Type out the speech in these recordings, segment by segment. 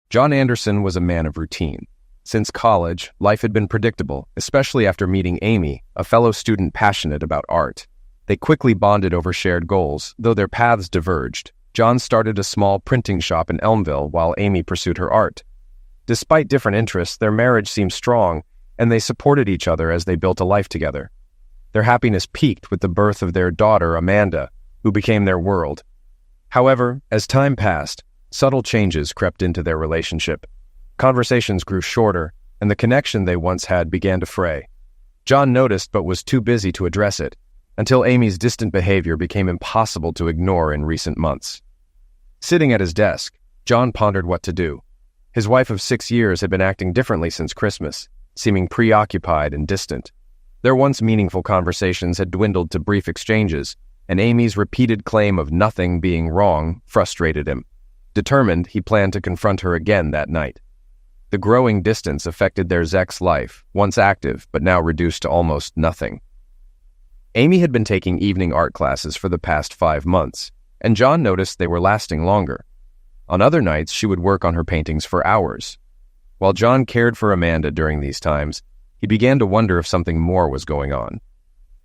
John Anderson was a man of routine. Since college, life had been predictable, especially after meeting Amy, a fellow student passionate about art. They quickly bonded over shared goals, though their paths diverged. John started a small printing shop in Elmville while Amy pursued her art. Despite different interests, their marriage seemed strong, and they supported each other as they built a life together. Their happiness peaked with the birth of their daughter, Amanda, who became their world. However, as time passed, subtle changes crept into their relationship. Conversations grew shorter, and the connection they once had began to fray. John noticed but was too busy to address it, until Amy's distant behavior became impossible to ignore in recent months. Sitting at his desk, John pondered what to do. His wife of 6 years had been acting differently since Christmas, seeming preoccupied and distant. Their once meaningful conversations had dwindled to brief exchanges, and Amy's repeated claim of nothing being wrong frustrated him. Determined, he planned to confront her again that night. The growing distance affected their Zek's life, once active but now reduced to almost nothing. Amy had been taking evening art classes for the past 5 months, and John noticed they were lasting longer. On other nights, she would work on her paintings for hours. While John cared for Amanda during these times, he began to wonder if something more was going on.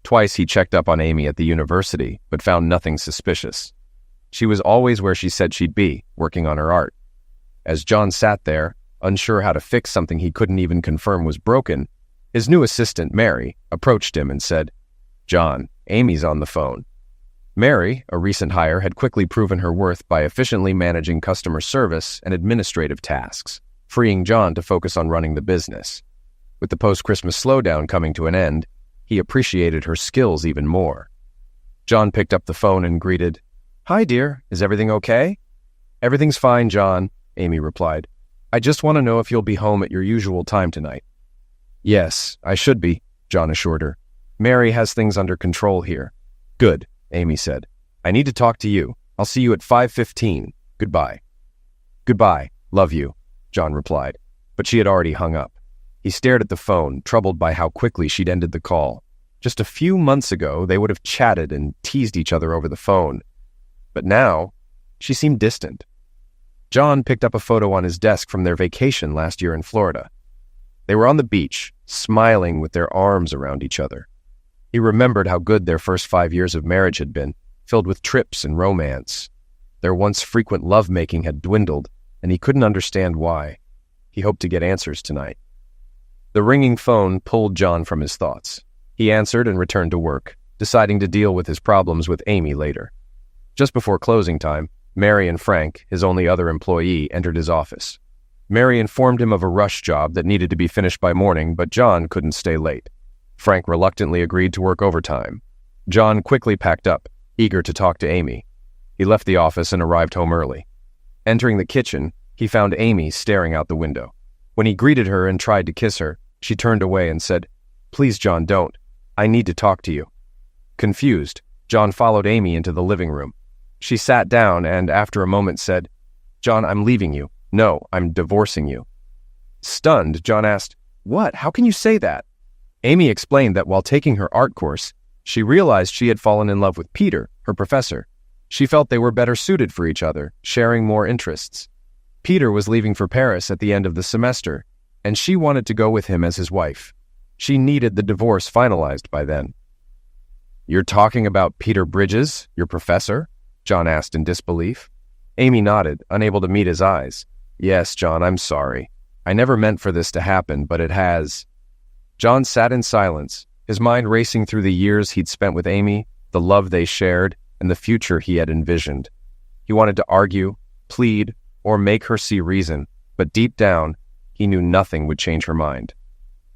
Twice he checked up on Amy at the university, but found nothing suspicious. She was always where she said she'd be, working on her art. As John sat there, unsure how to fix something he couldn't even confirm was broken, his new assistant, Mary, approached him and said, "John, Amy's on the phone." Mary, a recent hire, had quickly proven her worth by efficiently managing customer service and administrative tasks, freeing John to focus on running the business. With the post-Christmas slowdown coming to an end, he appreciated her skills even more. John picked up the phone and greeted, "Hi, dear. Is everything okay?" "Everything's fine, John," Amy replied. "I just want to know if you'll be home at your usual time tonight." "Yes, I should be," John assured her. "Mary has things under control here." "Good," Amy said. "I need to talk to you. I'll see you at 5:15. Goodbye." "Goodbye. Love you," John replied, but she had already hung up. He stared at the phone, troubled by how quickly she'd ended the call. Just a few months ago, they would have chatted and teased each other over the phone. But now, she seemed distant. John picked up a photo on his desk from their vacation last year in Florida. They were on the beach, smiling with their arms around each other. He remembered how good their first 5 years of marriage had been, filled with trips and romance. Their once frequent lovemaking had dwindled, and he couldn't understand why. He hoped to get answers tonight. The ringing phone pulled John from his thoughts. He answered and returned to work, deciding to deal with his problems with Amy later. Just before closing time, Mary and Frank, his only other employee, entered his office. Mary informed him of a rush job that needed to be finished by morning, but John couldn't stay late. Frank reluctantly agreed to work overtime. John quickly packed up, eager to talk to Amy. He left the office and arrived home early. Entering the kitchen, he found Amy staring out the window. When he greeted her and tried to kiss her, she turned away and said, "Please, John, don't. I need to talk to you." Confused, John followed Amy into the living room. She sat down and, after a moment, said, "John, I'm leaving you. No, I'm divorcing you." Stunned, John asked, "What? How can you say that?" Amy explained that while taking her art course, she realized she had fallen in love with Peter, her professor. She felt they were better suited for each other, sharing more interests. Peter was leaving for Paris at the end of the semester, and she wanted to go with him as his wife. She needed the divorce finalized by then. "You're talking about Peter Bridges, your professor?" John asked in disbelief. Amy nodded, unable to meet his eyes. "Yes, John, I'm sorry. I never meant for this to happen, but it has." John sat in silence, his mind racing through the years he'd spent with Amy, the love they shared, and the future he had envisioned. He wanted to argue, plead, or make her see reason, but deep down, he knew nothing would change her mind.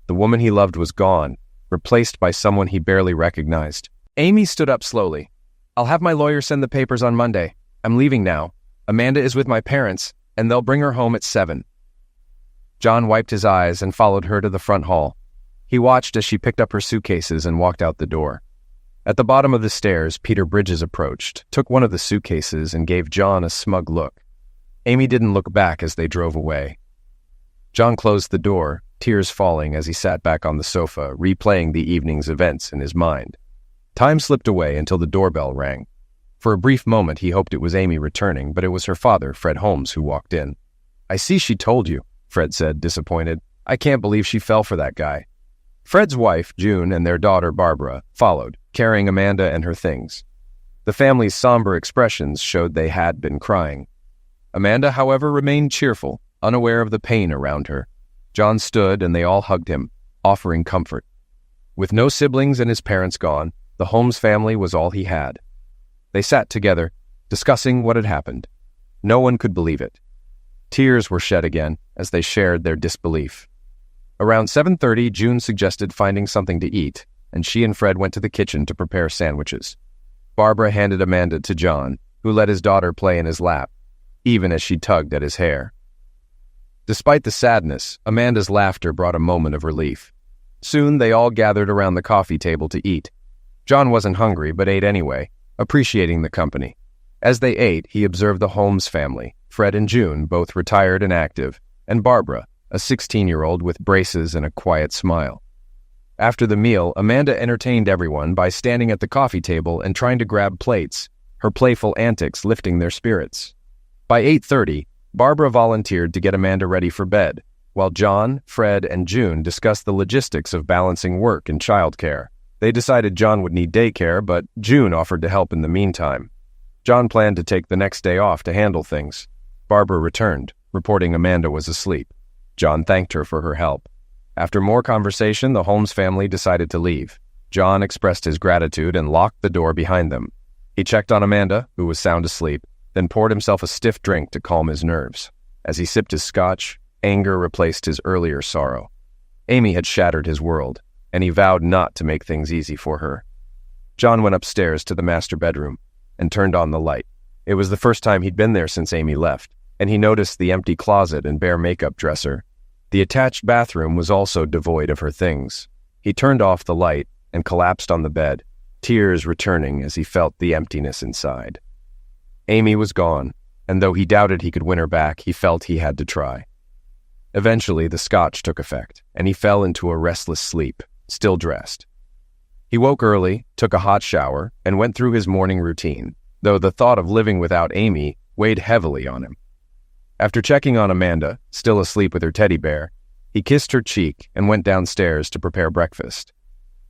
The woman he loved was gone, replaced by someone he barely recognized. Amy stood up slowly. "I'll have my lawyer send the papers on Monday. I'm leaving now. Amanda is with my parents, and they'll bring her home at 7. John wiped his eyes and followed her to the front hall. He watched as she picked up her suitcases and walked out the door. At the bottom of the stairs, Peter Bridges approached, took one of the suitcases, and gave John a smug look. Amy didn't look back as they drove away. John closed the door, tears falling as he sat back on the sofa, replaying the evening's events in his mind. Time slipped away until the doorbell rang. For a brief moment, he hoped it was Amy returning, but it was her father, Fred Holmes, who walked in. "I see she told you," Fred said, disappointed. "I can't believe she fell for that guy." Fred's wife, June, and their daughter, Barbara, followed, carrying Amanda and her things. The family's somber expressions showed they had been crying. Amanda, however, remained cheerful, unaware of the pain around her. John stood and they all hugged him, offering comfort. With no siblings and his parents gone, the Holmes family was all he had. They sat together, discussing what had happened. No one could believe it. Tears were shed again as they shared their disbelief. Around 7:30, June suggested finding something to eat, and she and Fred went to the kitchen to prepare sandwiches. Barbara handed Amanda to John, who let his daughter play in his lap, even as she tugged at his hair. Despite the sadness, Amanda's laughter brought a moment of relief. Soon they all gathered around the coffee table to eat. John wasn't hungry, but ate anyway, appreciating the company. As they ate, he observed the Holmes family, Fred and June, both retired and active, and Barbara, a 16-year-old with braces and a quiet smile. After the meal, Amanda entertained everyone by standing at the coffee table and trying to grab plates, her playful antics lifting their spirits. By 8:30, Barbara volunteered to get Amanda ready for bed, while John, Fred, and June discussed the logistics of balancing work and childcare. They decided John would need daycare, but June offered to help in the meantime. John planned to take the next day off to handle things. Barbara returned, reporting Amanda was asleep. John thanked her for her help. After more conversation, the Holmes family decided to leave. John expressed his gratitude and locked the door behind them. He checked on Amanda, who was sound asleep, then poured himself a stiff drink to calm his nerves. As he sipped his scotch, anger replaced his earlier sorrow. Amy had shattered his world, and he vowed not to make things easy for her. John went upstairs to the master bedroom and turned on the light. It was the first time he'd been there since Amy left, and he noticed the empty closet and bare makeup dresser. The attached bathroom was also devoid of her things. He turned off the light and collapsed on the bed, tears returning as he felt the emptiness inside. Amy was gone, and though he doubted he could win her back, he felt he had to try. Eventually, the scotch took effect, and he fell into a restless sleep, still dressed. He woke early, took a hot shower, and went through his morning routine, though the thought of living without Amy weighed heavily on him. After checking on Amanda, still asleep with her teddy bear, he kissed her cheek and went downstairs to prepare breakfast.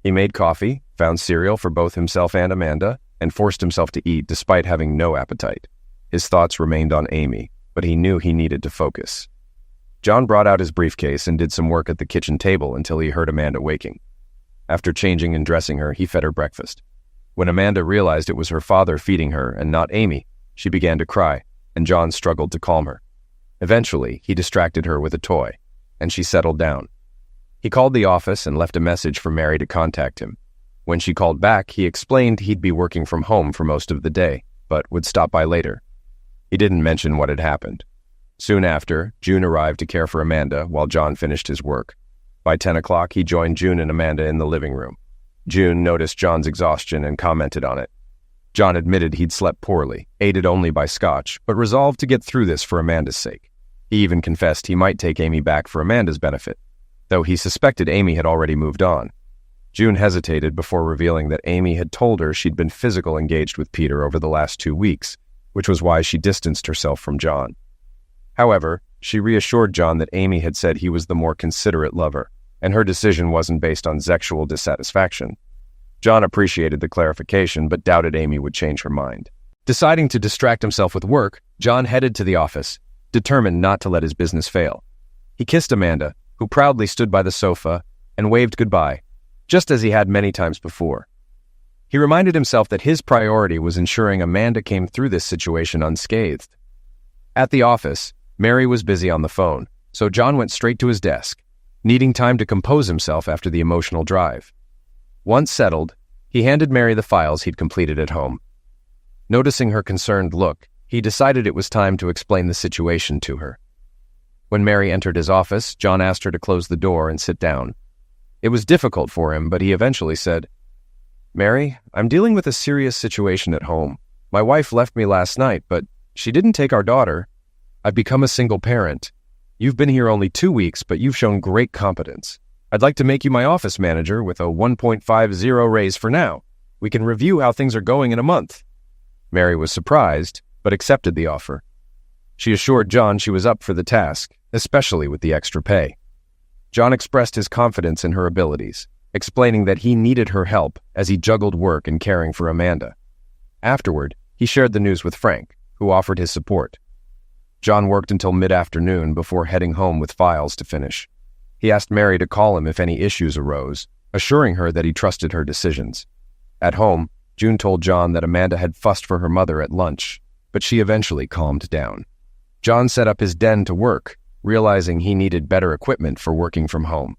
He made coffee, found cereal for both himself and Amanda, and forced himself to eat despite having no appetite. His thoughts remained on Amy, but he knew he needed to focus. John brought out his briefcase and did some work at the kitchen table until he heard Amanda waking. After changing and dressing her, he fed her breakfast. When Amanda realized it was her father feeding her and not Amy, she began to cry, and John struggled to calm her. Eventually, he distracted her with a toy, and she settled down. He called the office and left a message for Mary to contact him. When she called back, he explained he'd be working from home for most of the day, but would stop by later. He didn't mention what had happened. Soon after, June arrived to care for Amanda while John finished his work. By 10 o'clock, he joined June and Amanda in the living room. June noticed John's exhaustion and commented on it. John admitted he'd slept poorly, aided only by scotch, but resolved to get through this for Amanda's sake. He even confessed he might take Amy back for Amanda's benefit, though he suspected Amy had already moved on. June hesitated before revealing that Amy had told her she'd been physically engaged with Peter over the last 2 weeks, which was why she distanced herself from John. However, she reassured John that Amy had said he was the more considerate lover, and her decision wasn't based on sexual dissatisfaction. John appreciated the clarification, but doubted Amy would change her mind. Deciding to distract himself with work, John headed to the office, determined not to let his business fail. He kissed Amanda, who proudly stood by the sofa, and waved goodbye, just as he had many times before. He reminded himself that his priority was ensuring Amanda came through this situation unscathed. At the office, Mary was busy on the phone, so John went straight to his desk, needing time to compose himself after the emotional drive. Once settled, he handed Mary the files he'd completed at home. Noticing her concerned look, he decided it was time to explain the situation to her. When Mary entered his office, John asked her to close the door and sit down. It was difficult for him, but he eventually said, "Mary, I'm dealing with a serious situation at home. My wife left me last night, but she didn't take our daughter. I've become a single parent. You've been here only 2 weeks, but you've shown great competence. I'd like to make you my office manager with a 1.50 raise for now. We can review how things are going in a month." Mary was surprised, but accepted the offer. She assured John she was up for the task, especially with the extra pay. John expressed his confidence in her abilities, explaining that he needed her help as he juggled work and caring for Amanda. Afterward, he shared the news with Frank, who offered his support. John worked until mid-afternoon before heading home with files to finish. He asked Mary to call him if any issues arose, assuring her that he trusted her decisions. At home, June told John that Amanda had fussed for her mother at lunch, but she eventually calmed down. John set up his den to work, realizing he needed better equipment for working from home.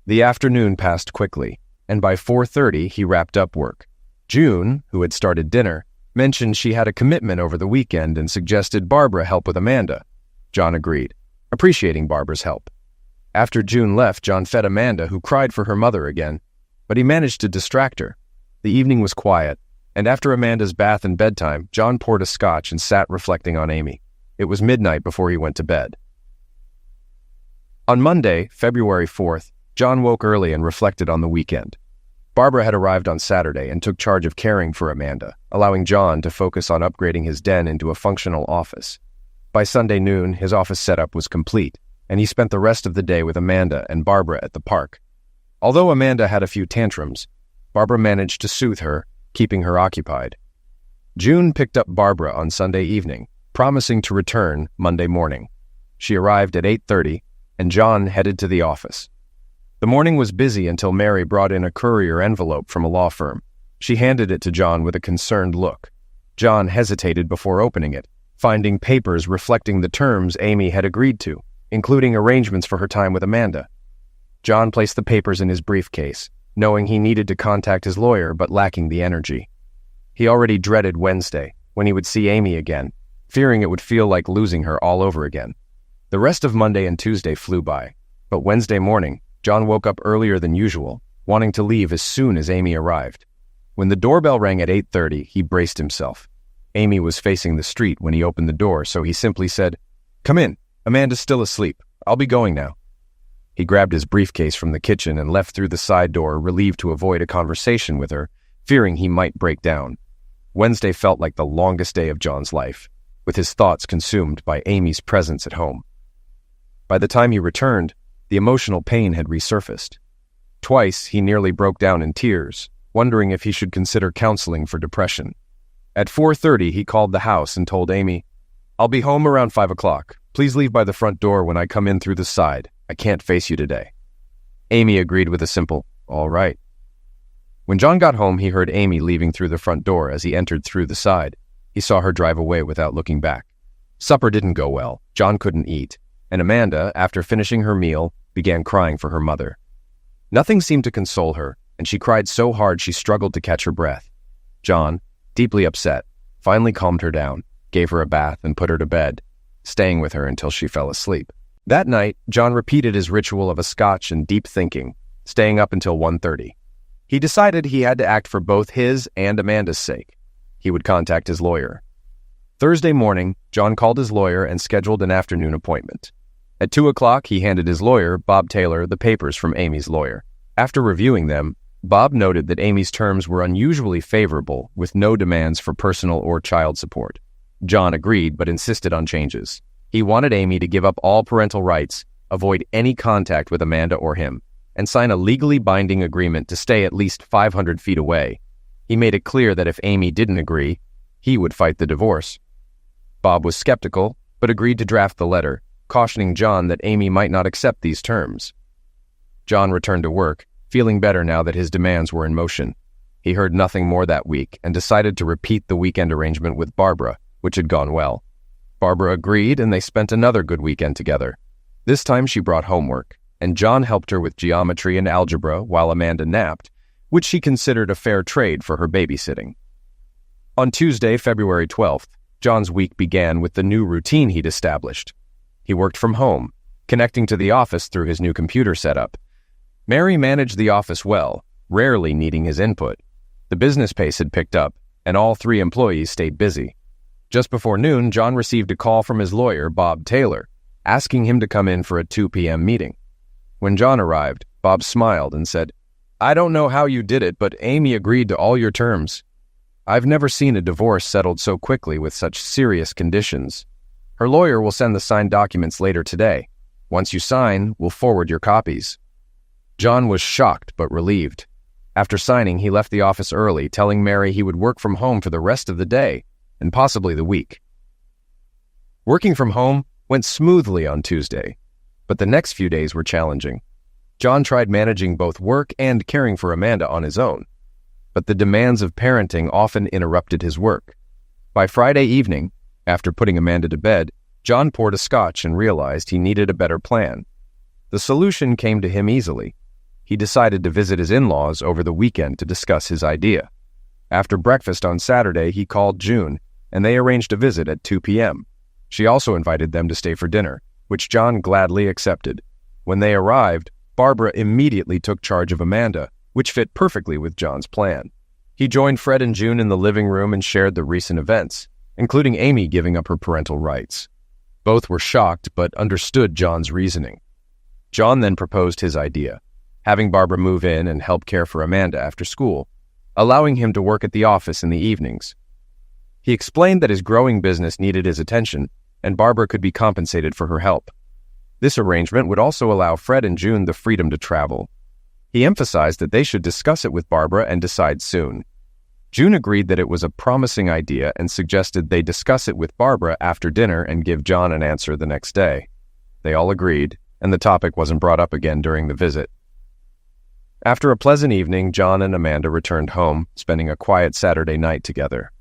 The afternoon passed quickly, and by 4:30 he wrapped up work. June, who had started dinner, mentioned she had a commitment over the weekend and suggested Barbara help with Amanda. John agreed, appreciating Barbara's help. After June left, John fed Amanda, who cried for her mother again, but he managed to distract her. The evening was quiet, and after Amanda's bath and bedtime, John poured a scotch and sat reflecting on Amy. It was midnight before he went to bed. On Monday, February 4th, John woke early and reflected on the weekend. Barbara had arrived on Saturday and took charge of caring for Amanda, allowing John to focus on upgrading his den into a functional office. By Sunday noon, his office setup was complete, and he spent the rest of the day with Amanda and Barbara at the park. Although Amanda had a few tantrums, Barbara managed to soothe her, keeping her occupied. June picked up Barbara on Sunday evening, promising to return Monday morning. She arrived at 8:30, and John headed to the office. The morning was busy until Mary brought in a courier envelope from a law firm. She handed it to John with a concerned look. John hesitated before opening it, finding papers reflecting the terms Amy had agreed to, including arrangements for her time with Amanda. John placed the papers in his briefcase, knowing he needed to contact his lawyer but lacking the energy. He already dreaded Wednesday, when he would see Amy again, fearing it would feel like losing her all over again. The rest of Monday and Tuesday flew by, but Wednesday morning, John woke up earlier than usual, wanting to leave as soon as Amy arrived. When the doorbell rang at 8:30, he braced himself. Amy was facing the street when he opened the door, so he simply said, "Come in. Amanda's still asleep. I'll be going now." He grabbed his briefcase from the kitchen and left through the side door, relieved to avoid a conversation with her, fearing he might break down. Wednesday felt like the longest day of John's life, with his thoughts consumed by Amy's presence at home. By the time he returned, the emotional pain had resurfaced. Twice, he nearly broke down in tears, wondering if he should consider counseling for depression. At 4:30, he called the house and told Amy, "I'll be home around 5 o'clock. Please leave by the front door when I come in through the side. I can't face you today." Amy agreed with a simple, "All right." When John got home, he heard Amy leaving through the front door as he entered through the side. He saw her drive away without looking back. Supper didn't go well. John couldn't eat, and Amanda, after finishing her meal, began crying for her mother. Nothing seemed to console her, and she cried so hard she struggled to catch her breath. John, deeply upset, finally calmed her down, gave her a bath, and put her to bed, staying with her until she fell asleep. That night, John repeated his ritual of a scotch and deep thinking, staying up until 1:30. He decided he had to act for both his and Amanda's sake. He would contact his lawyer. Thursday morning, John called his lawyer and scheduled an afternoon appointment. At 2 o'clock, he handed his lawyer, Bob Taylor, the papers from Amy's lawyer. After reviewing them, Bob noted that Amy's terms were unusually favorable, with no demands for personal or child support. John agreed, but insisted on changes. He wanted Amy to give up all parental rights, avoid any contact with Amanda or him, and sign a legally binding agreement to stay at least 500 feet away. He made it clear that if Amy didn't agree, he would fight the divorce. Bob was skeptical, but agreed to draft the letter, cautioning John that Amy might not accept these terms. John returned to work, feeling better now that his demands were in motion. He heard nothing more that week and decided to repeat the weekend arrangement with Barbara, which had gone well. Barbara agreed, and they spent another good weekend together. This time she brought homework, and John helped her with geometry and algebra while Amanda napped, which she considered a fair trade for her babysitting. On Tuesday, February 12th, John's week began with the new routine he'd established. He worked from home, connecting to the office through his new computer setup. Mary managed the office well, rarely needing his input. The business pace had picked up, and all 3 employees stayed busy. Just before noon, John received a call from his lawyer, Bob Taylor, asking him to come in for a 2 p.m. meeting. When John arrived, Bob smiled and said, "I don't know how you did it, but Amy agreed to all your terms. I've never seen a divorce settled so quickly with such serious conditions. Her lawyer will send the signed documents later today. Once you sign, we'll forward your copies." John was shocked but relieved. After signing, he left the office early, telling Mary he would work from home for the rest of the day and possibly the week. Working from home went smoothly on Tuesday, but the next few days were challenging. John tried managing both work and caring for Amanda on his own, but the demands of parenting often interrupted his work. By Friday evening, after putting Amanda to bed, John poured a scotch and realized he needed a better plan. The solution came to him easily. He decided to visit his in-laws over the weekend to discuss his idea. After breakfast on Saturday, he called June, and they arranged a visit at 2 p.m. She also invited them to stay for dinner, which John gladly accepted. When they arrived, Barbara immediately took charge of Amanda, which fit perfectly with John's plan. He joined Fred and June in the living room and shared the recent events, including Amy giving up her parental rights. Both were shocked but understood John's reasoning. John then proposed his idea, having Barbara move in and help care for Amanda after school, allowing him to work at the office in the evenings. He explained that his growing business needed his attention, and Barbara could be compensated for her help. This arrangement would also allow Fred and June the freedom to travel. He emphasized that they should discuss it with Barbara and decide soon. June agreed that it was a promising idea and suggested they discuss it with Barbara after dinner and give John an answer the next day. They all agreed, and the topic wasn't brought up again during the visit. After a pleasant evening, John and Amanda returned home, spending a quiet Saturday night together.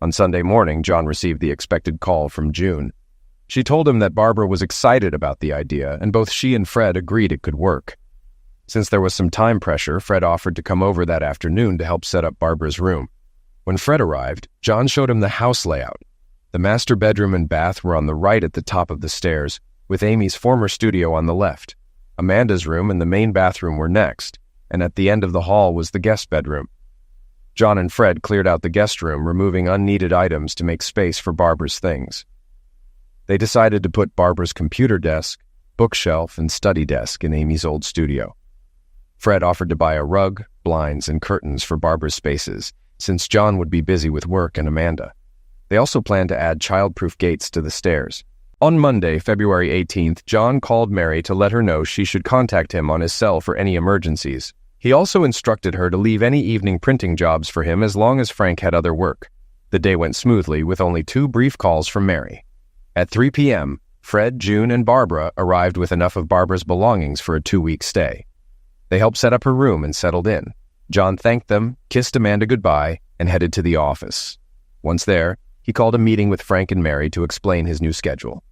On Sunday morning, John received the expected call from June. She told him that Barbara was excited about the idea, and both she and Fred agreed it could work. Since there was some time pressure, Fred offered to come over that afternoon to help set up Barbara's room. When Fred arrived, John showed him the house layout. The master bedroom and bath were on the right at the top of the stairs, with Amy's former studio on the left. Amanda's room and the main bathroom were next, and at the end of the hall was the guest bedroom. John and Fred cleared out the guest room, removing unneeded items to make space for Barbara's things. They decided to put Barbara's computer desk, bookshelf, and study desk in Amy's old studio. Fred offered to buy a rug, blinds, and curtains for Barbara's spaces, since John would be busy with work and Amanda. They also planned to add child-proof gates to the stairs. On Monday, February 18th, John called Mary to let her know she should contact him on his cell for any emergencies. He also instructed her to leave any evening printing jobs for him as long as Frank had other work. The day went smoothly with only 2 brief calls from Mary. At 3 p.m., Fred, June, and Barbara arrived with enough of Barbara's belongings for a 2-week stay. They helped set up her room and settled in. John thanked them, kissed Amanda goodbye, and headed to the office. Once there, he called a meeting with Frank and Mary to explain his new schedule.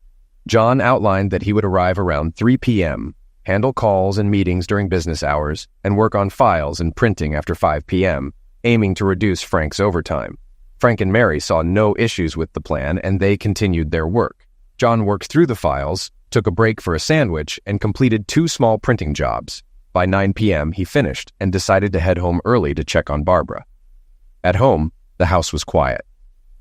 John outlined that he would arrive around 3 p.m., handle calls and meetings during business hours, and work on files and printing after 5 p.m., aiming to reduce Frank's overtime. Frank and Mary saw no issues with the plan, and they continued their work. John worked through the files, took a break for a sandwich, and completed 2 small printing jobs. By 9 p.m., he finished and decided to head home early to check on Barbara. At home, the house was quiet.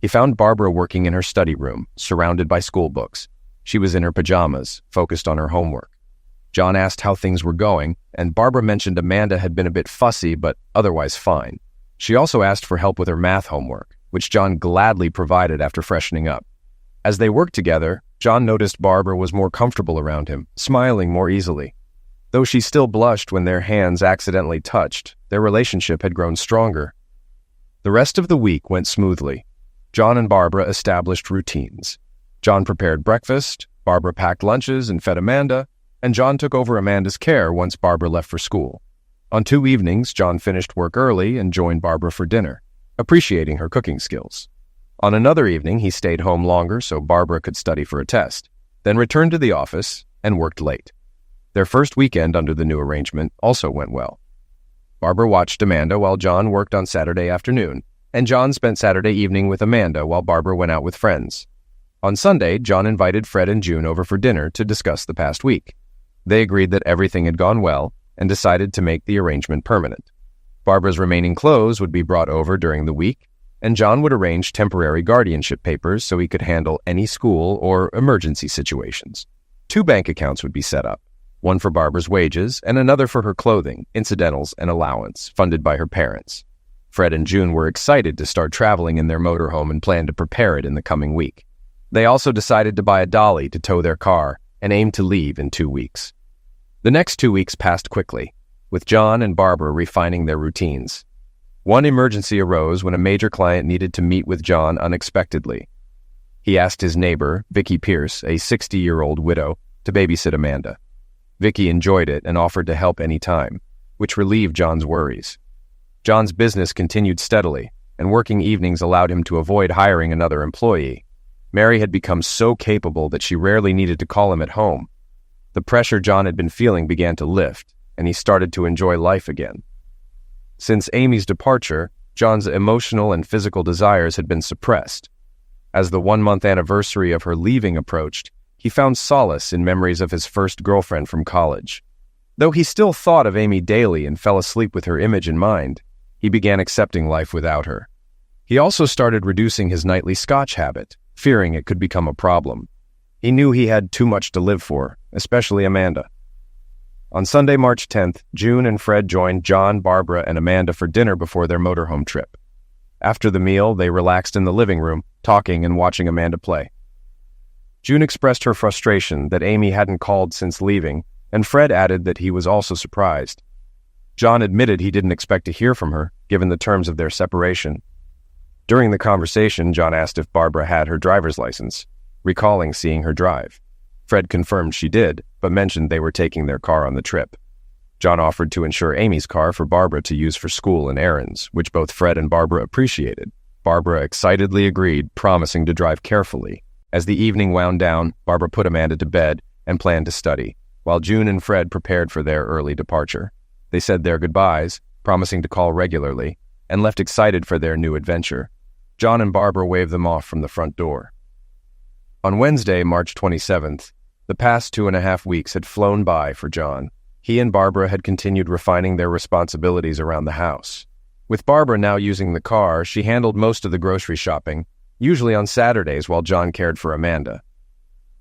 He found Barbara working in her study room, surrounded by school books. She was in her pajamas, focused on her homework. John asked how things were going, and Barbara mentioned Amanda had been a bit fussy but otherwise fine. She also asked for help with her math homework, which John gladly provided after freshening up. As they worked together, John noticed Barbara was more comfortable around him, smiling more easily. Though she still blushed when their hands accidentally touched, their relationship had grown stronger. The rest of the week went smoothly. John and Barbara established routines. John prepared breakfast, Barbara packed lunches and fed Amanda, and John took over Amanda's care once Barbara left for school. On 2 evenings, John finished work early and joined Barbara for dinner, appreciating her cooking skills. On another evening, he stayed home longer so Barbara could study for a test, then returned to the office and worked late. Their first weekend under the new arrangement also went well. Barbara watched Amanda while John worked on Saturday afternoon, and John spent Saturday evening with Amanda while Barbara went out with friends. On Sunday, John invited Fred and June over for dinner to discuss the past week. They agreed that everything had gone well and decided to make the arrangement permanent. Barbara's remaining clothes would be brought over during the week, and John would arrange temporary guardianship papers so he could handle any school or emergency situations. 2 bank accounts would be set up, one for Barbara's wages and another for her clothing, incidentals, and allowance, funded by her parents. Fred and June were excited to start traveling in their motorhome and planned to prepare it in the coming week. They also decided to buy a dolly to tow their car and aimed to leave in 2 weeks. The next 2 weeks passed quickly, with John and Barbara refining their routines. One emergency arose when a major client needed to meet with John unexpectedly. He asked his neighbor, Vicky Pierce, a 60-year-old widow, to babysit Amanda. Vicky enjoyed it and offered to help any time, which relieved John's worries. John's business continued steadily, and working evenings allowed him to avoid hiring another employee. Mary had become so capable that she rarely needed to call him at home. The pressure John had been feeling began to lift, and he started to enjoy life again. Since Amy's departure, John's emotional and physical desires had been suppressed. As the 1-month anniversary of her leaving approached, he found solace in memories of his first girlfriend from college. Though he still thought of Amy daily and fell asleep with her image in mind, he began accepting life without her. He also started reducing his nightly scotch habit, fearing it could become a problem. He knew he had too much to live for, especially Amanda. On Sunday, March 10th, June and Fred joined John, Barbara, and Amanda for dinner before their motorhome trip. After the meal, they relaxed in the living room, talking and watching Amanda play. June expressed her frustration that Amy hadn't called since leaving, and Fred added that he was also surprised. John admitted he didn't expect to hear from her, given the terms of their separation. During the conversation, John asked if Barbara had her driver's license, recalling seeing her drive. Fred confirmed she did, but mentioned they were taking their car on the trip. John offered to insure Amy's car for Barbara to use for school and errands, which both Fred and Barbara appreciated. Barbara excitedly agreed, promising to drive carefully. As the evening wound down, Barbara put Amanda to bed and planned to study, while June and Fred prepared for their early departure. They said their goodbyes, promising to call regularly, and left excited for their new adventure. John and Barbara waved them off from the front door. On Wednesday, March 27th, the past 2.5 weeks had flown by for John. He and Barbara had continued refining their responsibilities around the house. With Barbara now using the car, she handled most of the grocery shopping, usually on Saturdays while John cared for Amanda.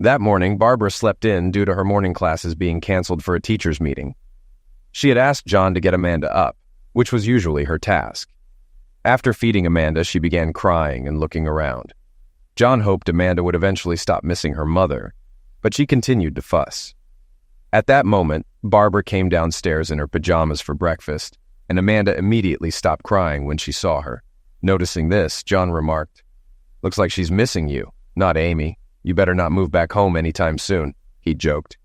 That morning, Barbara slept in due to her morning classes being canceled for a teacher's meeting. She had asked John to get Amanda up, which was usually her task. After feeding Amanda, she began crying and looking around. John hoped Amanda would eventually stop missing her mother, but she continued to fuss. At that moment, Barbara came downstairs in her pajamas for breakfast, and Amanda immediately stopped crying when she saw her. Noticing this, John remarked, "Looks like she's missing you, not Amy. You better not move back home anytime soon," he joked.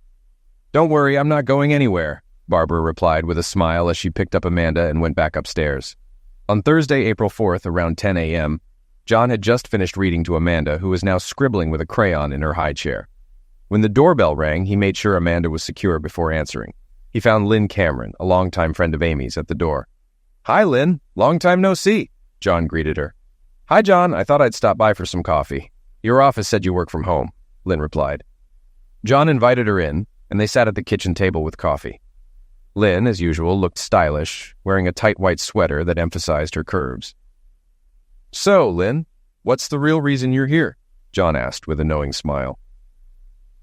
"Don't worry, I'm not going anywhere," Barbara replied with a smile as she picked up Amanda and went back upstairs. On Thursday, April 4th, around 10 a.m., John had just finished reading to Amanda, who was now scribbling with a crayon in her high chair. When the doorbell rang, he made sure Amanda was secure before answering. He found Lynn Cameron, a longtime friend of Amy's, at the door. "Hi, Lynn. Long time no see," John greeted her. "Hi, John. I thought I'd stop by for some coffee. Your office said you work from home," Lynn replied. John invited her in, and they sat at the kitchen table with coffee. Lynn, as usual, looked stylish, wearing a tight white sweater that emphasized her curves. "So, Lynn, what's the real reason you're here?" John asked with a knowing smile.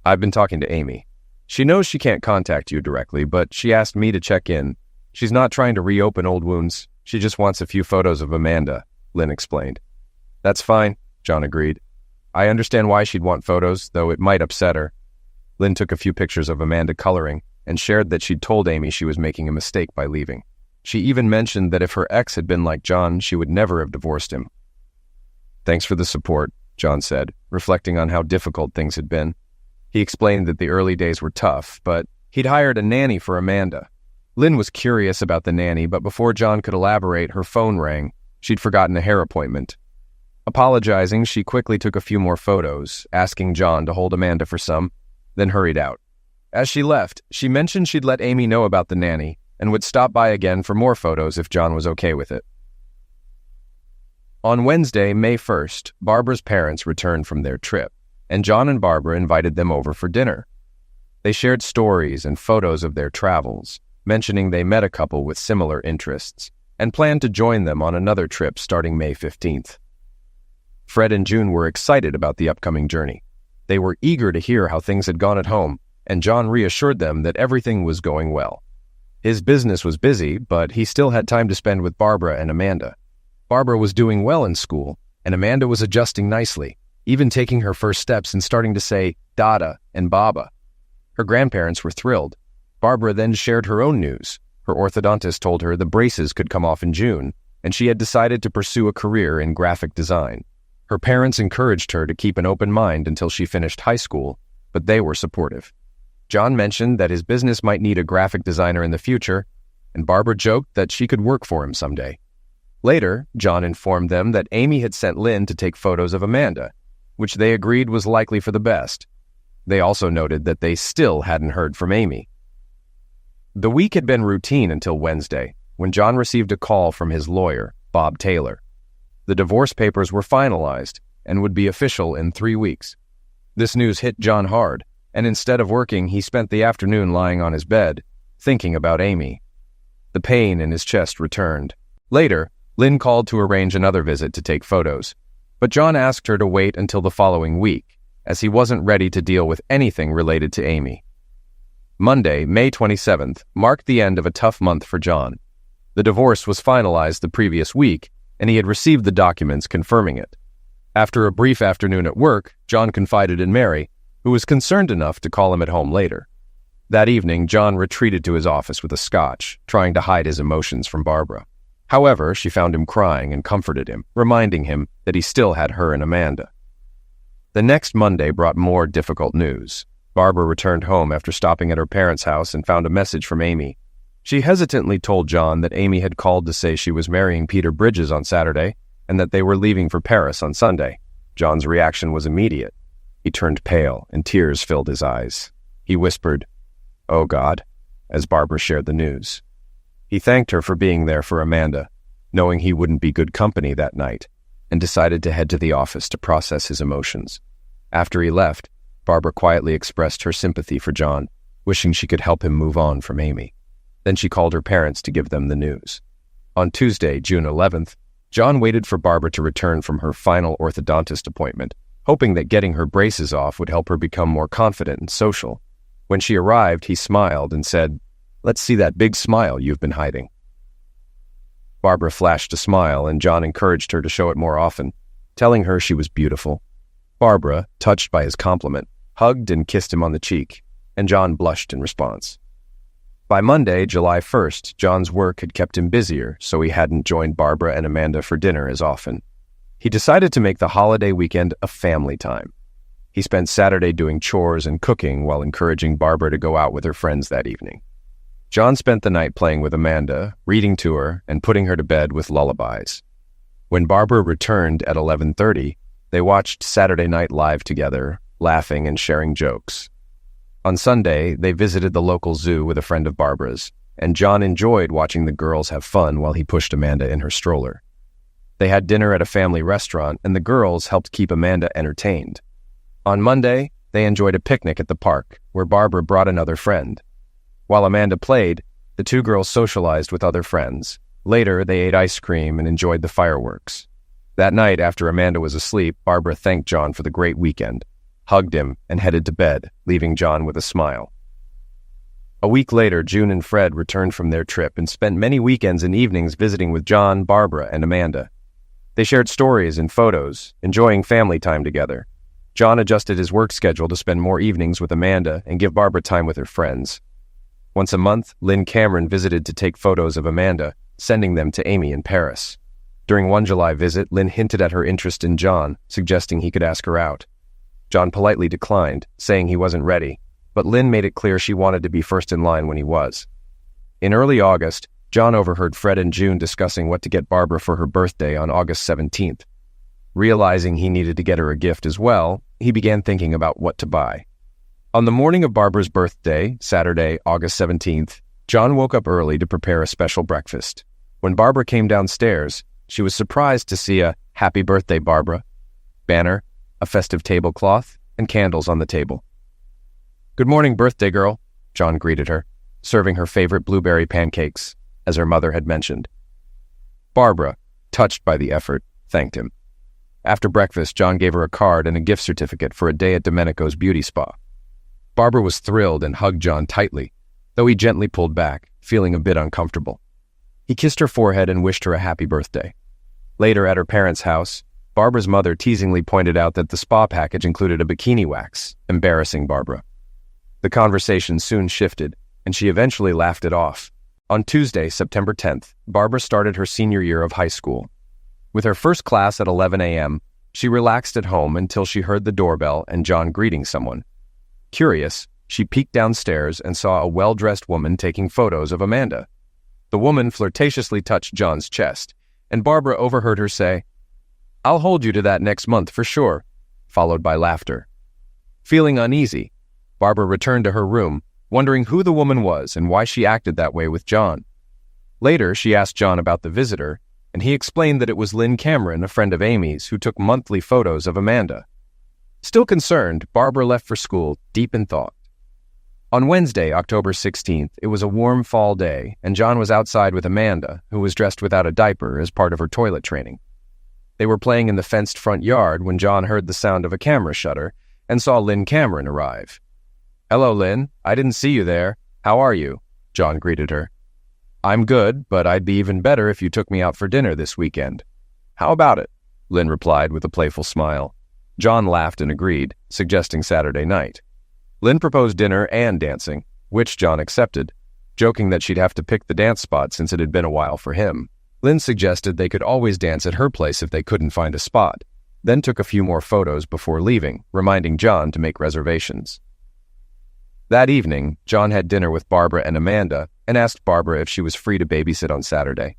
"I've been talking to Amy. She knows she can't contact you directly, but she asked me to check in. She's not trying to reopen old wounds. She just wants a few photos of Amanda," Lynn explained. "That's fine," John agreed. "I understand why she'd want photos, though it might upset her." Lynn took a few pictures of Amanda coloring and shared that she'd told Amy she was making a mistake by leaving. She even mentioned that if her ex had been like John, she would never have divorced him. "Thanks for the support," John said, reflecting on how difficult things had been. He explained that the early days were tough, but he'd hired a nanny for Amanda. Lynn was curious about the nanny, but before John could elaborate, her phone rang. She'd forgotten a hair appointment. Apologizing, she quickly took a few more photos, asking John to hold Amanda for some, then hurried out. As she left, she mentioned she'd let Amy know about the nanny and would stop by again for more photos if John was okay with it. On Wednesday, May 1st, Barbara's parents returned from their trip, and John and Barbara invited them over for dinner. They shared stories and photos of their travels, mentioning they met a couple with similar interests, and planned to join them on another trip starting May 15th. Fred and June were excited about the upcoming journey. They were eager to hear how things had gone at home, and John reassured them that everything was going well. His business was busy, but he still had time to spend with Barbara and Amanda. Barbara was doing well in school, and Amanda was adjusting nicely, even taking her first steps and starting to say Dada and Baba. Her grandparents were thrilled. Barbara then shared her own news. Her orthodontist told her the braces could come off in June, and she had decided to pursue a career in graphic design. Her parents encouraged her to keep an open mind until she finished high school, but they were supportive. John mentioned that his business might need a graphic designer in the future, and Barbara joked that she could work for him someday. Later, John informed them that Amy had sent Lynn to take photos of Amanda, which they agreed was likely for the best. They also noted that they still hadn't heard from Amy. The week had been routine until Wednesday, when John received a call from his lawyer, Bob Taylor. The divorce papers were finalized and would be official in 3 weeks. This news hit John hard, and instead of working, he spent the afternoon lying on his bed, thinking about Amy. The pain in his chest returned. Later, Lynn called to arrange another visit to take photos, but John asked her to wait until the following week, as he wasn't ready to deal with anything related to Amy. Monday, May 27th, marked the end of a tough month for John. The divorce was finalized the previous week, and he had received the documents confirming it. After a brief afternoon at work, John confided in Mary, who was concerned enough to call him at home later. That evening, John retreated to his office with a scotch, trying to hide his emotions from Barbara. However, she found him crying and comforted him, reminding him that he still had her and Amanda. The next Monday brought more difficult news. Barbara returned home after stopping at her parents' house and found a message from Amy. She hesitantly told John that Amy had called to say she was marrying Peter Bridges on Saturday and that they were leaving for Paris on Sunday. John's reaction was immediate. He turned pale and tears filled his eyes. He whispered, "Oh God," as Barbara shared the news. He thanked her for being there for Amanda, knowing he wouldn't be good company that night, and decided to head to the office to process his emotions. After he left, Barbara quietly expressed her sympathy for John, wishing she could help him move on from Amy. Then she called her parents to give them the news. On Tuesday, June 11th, John waited for Barbara to return from her final orthodontist appointment, hoping that getting her braces off would help her become more confident and social. When she arrived, he smiled and said, "Let's see that big smile you've been hiding." Barbara flashed a smile, and John encouraged her to show it more often, telling her she was beautiful. Barbara, touched by his compliment, hugged and kissed him on the cheek, and John blushed in response. By Monday, July 1st, John's work had kept him busier, so he hadn't joined Barbara and Amanda for dinner as often. He decided to make the holiday weekend a family time. He spent Saturday doing chores and cooking while encouraging Barbara to go out with her friends that evening. John spent the night playing with Amanda, reading to her, and putting her to bed with lullabies. When Barbara returned at 11:30, they watched Saturday Night Live together, laughing and sharing jokes. On Sunday, they visited the local zoo with a friend of Barbara's, and John enjoyed watching the girls have fun while he pushed Amanda in her stroller. They had dinner at a family restaurant, and the girls helped keep Amanda entertained. On Monday, they enjoyed a picnic at the park, where Barbara brought another friend. While Amanda played, the two girls socialized with other friends. Later, they ate ice cream and enjoyed the fireworks. That night, after Amanda was asleep, Barbara thanked John for the great weekend, hugged him, and headed to bed, leaving John with a smile. A week later, June and Fred returned from their trip and spent many weekends and evenings visiting with John, Barbara, and Amanda. They shared stories and photos, enjoying family time together. John adjusted his work schedule to spend more evenings with Amanda and give Barbara time with her friends. Once a month, Lynn Cameron visited to take photos of Amanda, sending them to Amy in Paris. During one July visit, Lynn hinted at her interest in John, suggesting he could ask her out. John politely declined, saying he wasn't ready, but Lynn made it clear she wanted to be first in line when he was. In early August, John overheard Fred and June discussing what to get Barbara for her birthday on August 17th. Realizing he needed to get her a gift as well, he began thinking about what to buy. On the morning of Barbara's birthday, Saturday, August 17th, John woke up early to prepare a special breakfast. When Barbara came downstairs, she was surprised to see a "Happy Birthday, Barbara" banner, a festive tablecloth, and candles on the table. "Good morning, birthday girl," John greeted her, serving her favorite blueberry pancakes, as her mother had mentioned. Barbara, touched by the effort, thanked him. After breakfast, John gave her a card and a gift certificate for a day at Domenico's beauty spa. Barbara was thrilled and hugged John tightly, though he gently pulled back, feeling a bit uncomfortable. He kissed her forehead and wished her a happy birthday. Later, at her parents' house, Barbara's mother teasingly pointed out that the spa package included a bikini wax, embarrassing Barbara. The conversation soon shifted, and she eventually laughed it off. On Tuesday, September 10th, Barbara started her senior year of high school. With her first class at 11 a.m., she relaxed at home until she heard the doorbell and John greeting someone. Curious, she peeked downstairs and saw a well-dressed woman taking photos of Amanda. The woman flirtatiously touched John's chest, and Barbara overheard her say, "I'll hold you to that next month for sure," followed by laughter. Feeling uneasy, Barbara returned to her room, wondering who the woman was and why she acted that way with John. Later, she asked John about the visitor, and he explained that it was Lynn Cameron, a friend of Amy's, who took monthly photos of Amanda. Still concerned, Barbara left for school, deep in thought. On Wednesday, October 16th, it was a warm fall day, and John was outside with Amanda, who was dressed without a diaper as part of her toilet training. They were playing in the fenced front yard when John heard the sound of a camera shutter and saw Lynn Cameron arrive. "Hello, Lynn. I didn't see you there. How are you?" John greeted her. "I'm good, but I'd be even better if you took me out for dinner this weekend." "How about it?" Lynn replied with a playful smile. John laughed and agreed, suggesting Saturday night. Lynn proposed dinner and dancing, which John accepted, joking that she'd have to pick the dance spot since it had been a while for him. Lynn suggested they could always dance at her place if they couldn't find a spot, then took a few more photos before leaving, reminding John to make reservations. That evening, John had dinner with Barbara and Amanda and asked Barbara if she was free to babysit on Saturday,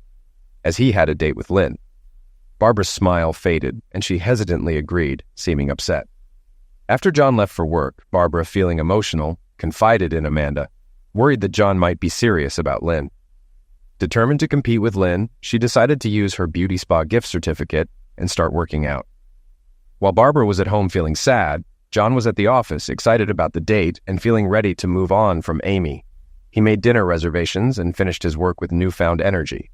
as he had a date with Lynn. Barbara's smile faded, and she hesitantly agreed, seeming upset. After John left for work, Barbara, feeling emotional, confided in Amanda, worried that John might be serious about Lynn. Determined to compete with Lynn, she decided to use her beauty spa gift certificate and start working out. While Barbara was at home feeling sad, John was at the office, excited about the date and feeling ready to move on from Amy. He made dinner reservations and finished his work with newfound energy.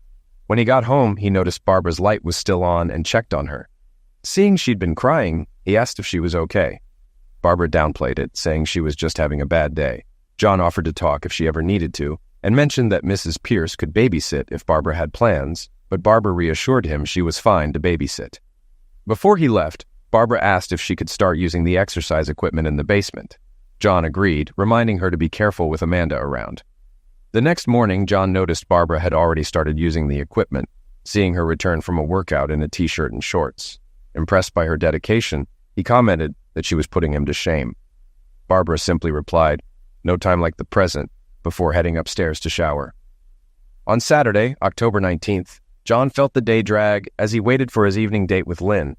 When he got home, he noticed Barbara's light was still on and checked on her. Seeing she'd been crying, he asked if she was okay. Barbara downplayed it, saying she was just having a bad day. John offered to talk if she ever needed to, and mentioned that Mrs. Pierce could babysit if Barbara had plans, but Barbara reassured him she was fine to babysit. Before he left, Barbara asked if she could start using the exercise equipment in the basement. John agreed, reminding her to be careful with Amanda around. The next morning, John noticed Barbara had already started using the equipment, seeing her return from a workout in a t-shirt and shorts. Impressed by her dedication, he commented that she was putting him to shame. Barbara simply replied, "No time like the present," before heading upstairs to shower. On Saturday, October 19th, John felt the day drag as he waited for his evening date with Lynn.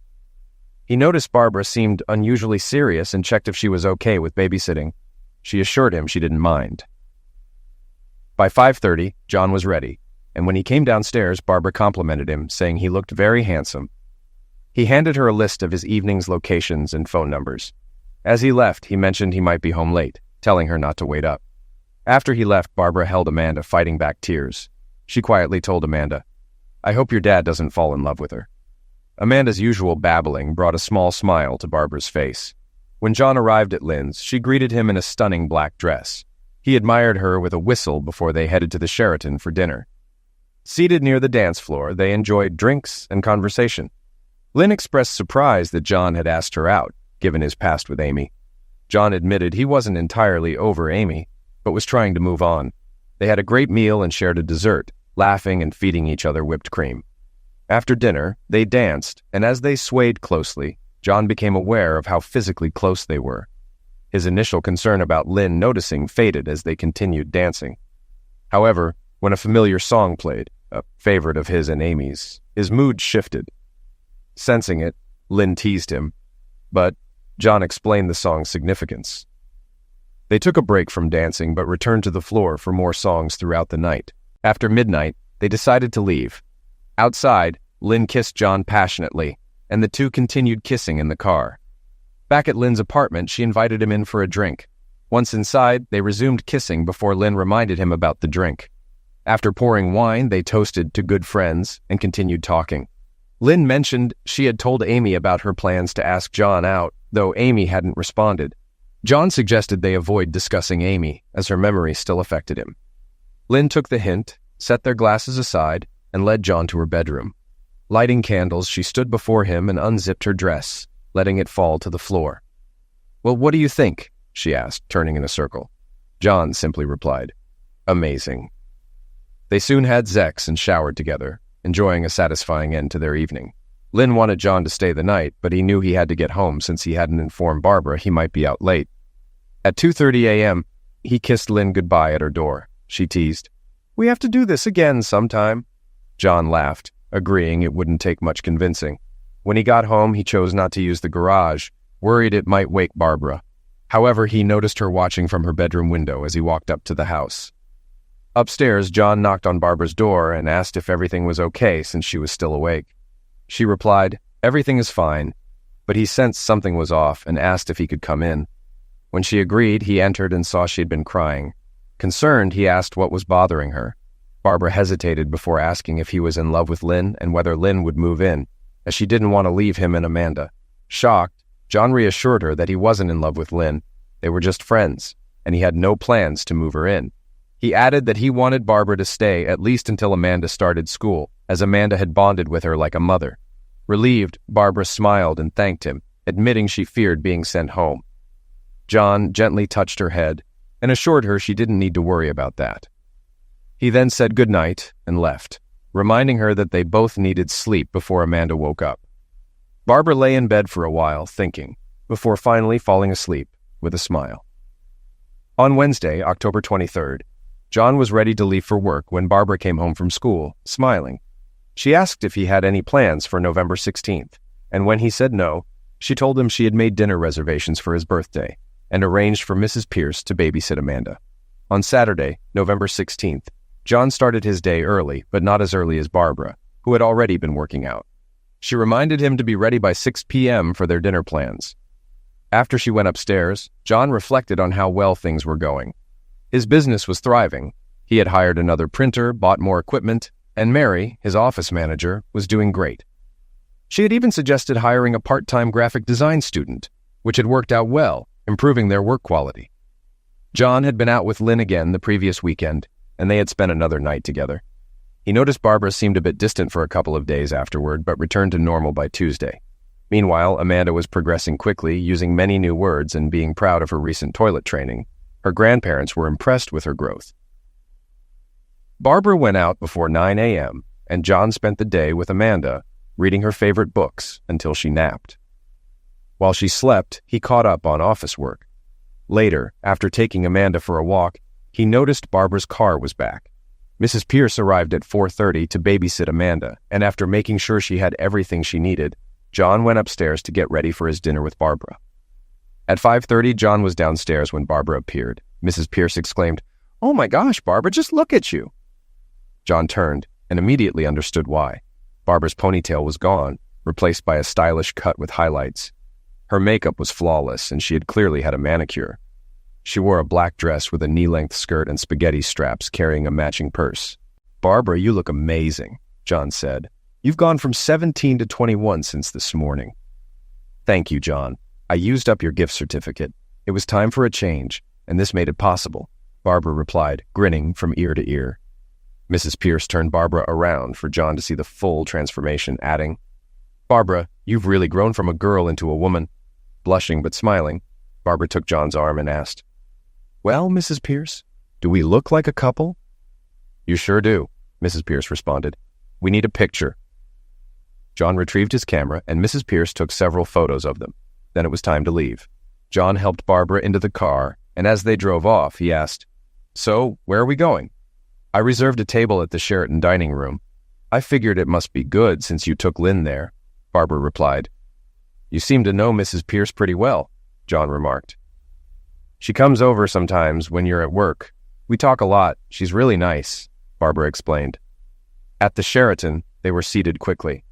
He noticed Barbara seemed unusually serious and checked if she was okay with babysitting. She assured him she didn't mind. By 5:30, John was ready, and when he came downstairs, Barbara complimented him, saying he looked very handsome. He handed her a list of his evening's locations and phone numbers. As he left, he mentioned he might be home late, telling her not to wait up. After he left, Barbara held Amanda, fighting back tears. She quietly told Amanda, "I hope your dad doesn't fall in love with her." Amanda's usual babbling brought a small smile to Barbara's face. When John arrived at Lynn's, she greeted him in a stunning black dress. He admired her with a whistle before they headed to the Sheraton for dinner. Seated near the dance floor, they enjoyed drinks and conversation. Lynn expressed surprise that John had asked her out, given his past with Amy. John admitted he wasn't entirely over Amy, but was trying to move on. They had a great meal and shared a dessert, laughing and feeding each other whipped cream. After dinner, they danced, and as they swayed closely, John became aware of how physically close they were. His initial concern about Lynn noticing faded as they continued dancing. However, when a familiar song played, a favorite of his and Amy's, his mood shifted. Sensing it, Lynn teased him, but John explained the song's significance. They took a break from dancing but returned to the floor for more songs throughout the night. After midnight, they decided to leave. Outside, Lynn kissed John passionately, and the two continued kissing in the car. Back at Lynn's apartment, she invited him in for a drink. Once inside, they resumed kissing before Lynn reminded him about the drink. After pouring wine, they toasted to good friends and continued talking. Lynn mentioned she had told Amy about her plans to ask John out, though Amy hadn't responded. John suggested they avoid discussing Amy, as her memory still affected him. Lynn took the hint, set their glasses aside, and led John to her bedroom. Lighting candles, she stood before him and unzipped her dress, letting it fall to the floor. "Well, what do you think?" she asked, turning in a circle. John simply replied, "Amazing." They soon had sex and showered together, enjoying a satisfying end to their evening. Lynn wanted John to stay the night, but he knew he had to get home since he hadn't informed Barbara he might be out late. At 2:30 a.m., he kissed Lynn goodbye at her door. She teased, "We have to do this again sometime." John laughed, agreeing it wouldn't take much convincing. When he got home, he chose not to use the garage, worried it might wake Barbara. However, he noticed her watching from her bedroom window as he walked up to the house. Upstairs, John knocked on Barbara's door and asked if everything was okay since she was still awake. She replied, "Everything is fine," but he sensed something was off and asked if he could come in. When she agreed, he entered and saw she had been crying. Concerned, he asked what was bothering her. Barbara hesitated before asking if he was in love with Lynn and whether Lynn would move in, as she didn't want to leave him and Amanda. Shocked, John reassured her that he wasn't in love with Lynn. They were just friends, and he had no plans to move her in. He added that he wanted Barbara to stay at least until Amanda started school, as Amanda had bonded with her like a mother. Relieved, Barbara smiled and thanked him, admitting she feared being sent home. John gently touched her head and assured her she didn't need to worry about that. He then said goodnight and left, reminding her that they both needed sleep before Amanda woke up. Barbara lay in bed for a while, thinking, before finally falling asleep with a smile. On Wednesday, October 23rd, John was ready to leave for work when Barbara came home from school, smiling. She asked if he had any plans for November 16th, and when he said no, she told him she had made dinner reservations for his birthday and arranged for Mrs. Pierce to babysit Amanda. On Saturday, November 16th, John started his day early, but not as early as Barbara, who had already been working out. She reminded him to be ready by 6 p.m. for their dinner plans. After she went upstairs, John reflected on how well things were going. His business was thriving. He had hired another printer, bought more equipment, and Mary, his office manager, was doing great. She had even suggested hiring a part-time graphic design student, which had worked out well, improving their work quality. John had been out with Lynn again the previous weekend, and they had spent another night together. He noticed Barbara seemed a bit distant for a couple of days afterward, but returned to normal by Tuesday. Meanwhile, Amanda was progressing quickly, using many new words and being proud of her recent toilet training. Her grandparents were impressed with her growth. Barbara went out before 9 a.m., and John spent the day with Amanda, reading her favorite books until she napped. While she slept, he caught up on office work. Later, after taking Amanda for a walk, he noticed Barbara's car was back. Mrs. Pierce arrived at 4:30 to babysit Amanda, and after making sure she had everything she needed, John went upstairs to get ready for his dinner with Barbara. At 5:30, John was downstairs when Barbara appeared. Mrs. Pierce exclaimed, "Oh my gosh, Barbara, just look at you." John turned and immediately understood why. Barbara's ponytail was gone, replaced by a stylish cut with highlights. Her makeup was flawless, and she had clearly had a manicure. She wore a black dress with a knee-length skirt and spaghetti straps, carrying a matching purse. "Barbara, you look amazing," John said. "You've gone from 17 to 21 since this morning." "Thank you, John. I used up your gift certificate. It was time for a change, and this made it possible," Barbara replied, grinning from ear to ear. Mrs. Pierce turned Barbara around for John to see the full transformation, adding, "Barbara, you've really grown from a girl into a woman." Blushing but smiling, Barbara took John's arm and asked, "Well, Mrs. Pierce, do we look like a couple?" "You sure do," Mrs. Pierce responded. "We need a picture." John retrieved his camera, and Mrs. Pierce took several photos of them. Then it was time to leave. John helped Barbara into the car, and as they drove off, he asked, "So, where are we going?" "I reserved a table at the Sheraton dining room. I figured it must be good since you took Lynn there," Barbara replied. "You seem to know Mrs. Pierce pretty well," John remarked. "She comes over sometimes when you're at work. We talk a lot. She's really nice," Barbara explained. At the Sheraton, they were seated quickly.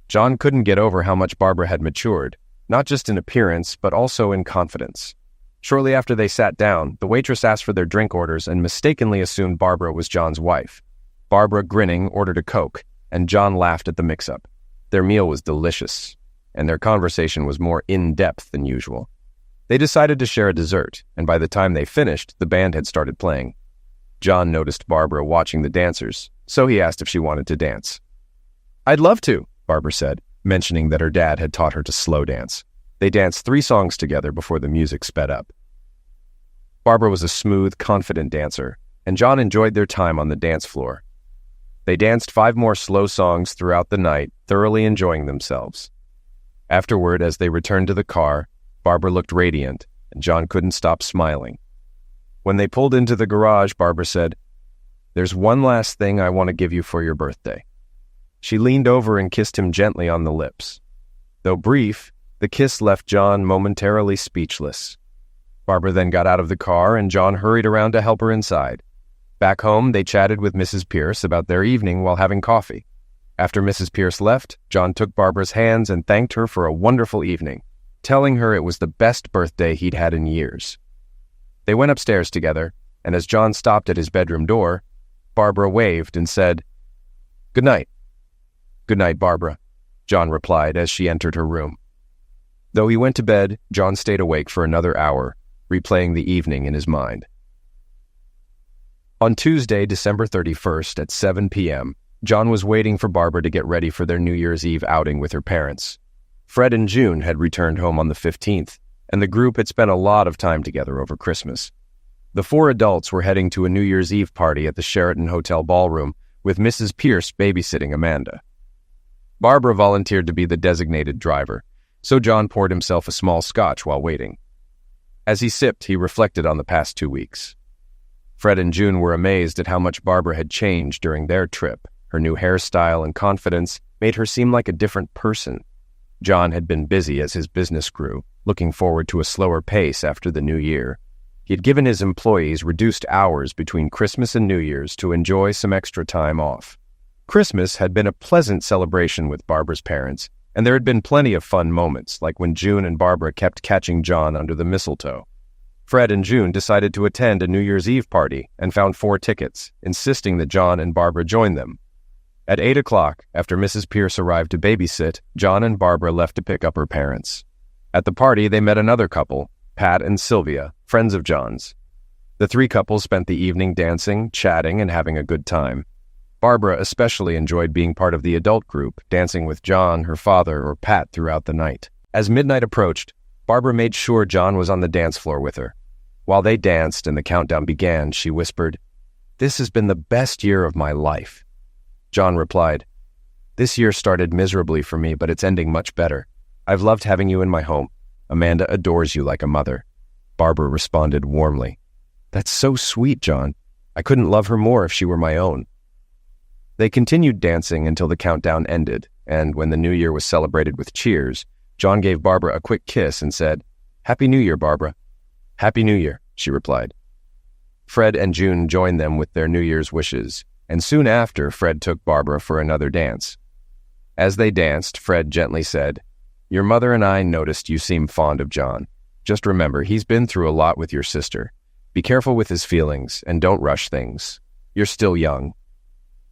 John couldn't get over how much Barbara had matured, not just in appearance, but also in confidence. Shortly after they sat down, the waitress asked for their drink orders and mistakenly assumed Barbara was John's wife. Barbara, grinning, ordered a Coke, and John laughed at the mix-up. Their meal was delicious, and their conversation was more in-depth than usual. They decided to share a dessert, and by the time they finished, the band had started playing. John noticed Barbara watching the dancers, so he asked if she wanted to dance. "I'd love to," Barbara said, mentioning that her dad had taught her to slow dance. They danced 3 songs together before the music sped up. Barbara was a smooth, confident dancer, and John enjoyed their time on the dance floor. They danced 5 more slow songs throughout the night, thoroughly enjoying themselves. Afterward, as they returned to the car, Barbara looked radiant, and John couldn't stop smiling. When they pulled into the garage, Barbara said, "There's one last thing I want to give you for your birthday." She leaned over and kissed him gently on the lips. Though brief, the kiss left John momentarily speechless. Barbara then got out of the car, and John hurried around to help her inside. Back home, they chatted with Mrs. Pierce about their evening while having coffee. After Mrs. Pierce left, John took Barbara's hands and thanked her for a wonderful evening, telling her it was the best birthday he'd had in years. They went upstairs together, and as John stopped at his bedroom door, Barbara waved and said, "Good night." "Good night, Barbara," John replied as she entered her room. Though he went to bed, John stayed awake for another hour, replaying the evening in his mind. On Tuesday, December 31st at 7 p.m., John was waiting for Barbara to get ready for their New Year's Eve outing with her parents. Fred and June had returned home on the 15th, and the group had spent a lot of time together over Christmas. The 4 adults were heading to a New Year's Eve party at the Sheraton Hotel ballroom, with Mrs. Pierce babysitting Amanda. Barbara volunteered to be the designated driver, so John poured himself a small scotch while waiting. As he sipped, he reflected on the past 2 weeks. Fred and June were amazed at how much Barbara had changed during their trip. Her new hairstyle and confidence made her seem like a different person. John had been busy as his business grew, looking forward to a slower pace after the new year. He had given his employees reduced hours between Christmas and New Year's to enjoy some extra time off. Christmas had been a pleasant celebration with Barbara's parents, and there had been plenty of fun moments, like when June and Barbara kept catching John under the mistletoe. Fred and June decided to attend a New Year's Eve party and found 4 tickets, insisting that John and Barbara join them. At 8 o'clock, after Mrs. Pierce arrived to babysit, John and Barbara left to pick up her parents. At the party, they met another couple, Pat and Sylvia, friends of John's. The 3 couples spent the evening dancing, chatting, and having a good time. Barbara especially enjoyed being part of the adult group, dancing with John, her father, or Pat throughout the night. As midnight approached, Barbara made sure John was on the dance floor with her. While they danced and the countdown began, she whispered, "This has been the best year of my life." John replied, "This year started miserably for me, but it's ending much better. I've loved having you in my home. Amanda adores you like a mother." Barbara responded warmly, "That's so sweet, John. I couldn't love her more if she were my own." They continued dancing until the countdown ended, and when the new year was celebrated with cheers, John gave Barbara a quick kiss and said, "Happy New Year, Barbara." "Happy New Year," she replied. Fred and June joined them with their New Year's wishes, and soon after, Fred took Barbara for another dance. As they danced, Fred gently said, "Your mother and I noticed you seem fond of John. Just remember, he's been through a lot with your sister. Be careful with his feelings, and don't rush things. You're still young."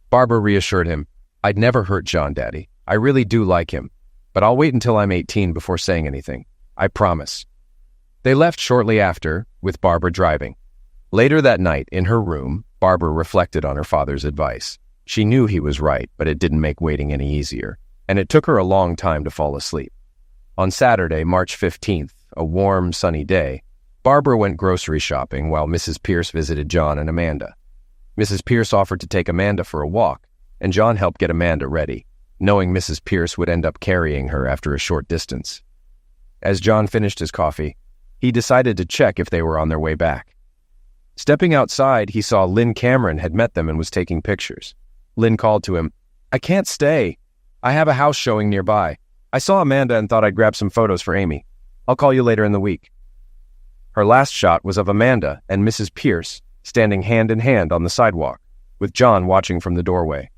Barbara reassured him, "I'd never hurt John, Daddy. I really do like him, but I'll wait until I'm 18 before saying anything. I promise." They left shortly after, with Barbara driving. Later that night, in her room, Barbara reflected on her father's advice. She knew he was right, but it didn't make waiting any easier, and it took her a long time to fall asleep. On Saturday, March 15th, a warm, sunny day, Barbara went grocery shopping while Mrs. Pierce visited John and Amanda. Mrs. Pierce offered to take Amanda for a walk, and John helped get Amanda ready, knowing Mrs. Pierce would end up carrying her after a short distance. As John finished his coffee, he decided to check if they were on their way back. Stepping outside, he saw Lynn Cameron had met them and was taking pictures. Lynn called to him, "I can't stay. I have a house showing nearby. I saw Amanda and thought I'd grab some photos for Amy. I'll call you later in the week." Her last shot was of Amanda and Mrs. Pierce standing hand in hand on the sidewalk, with John watching from the doorway.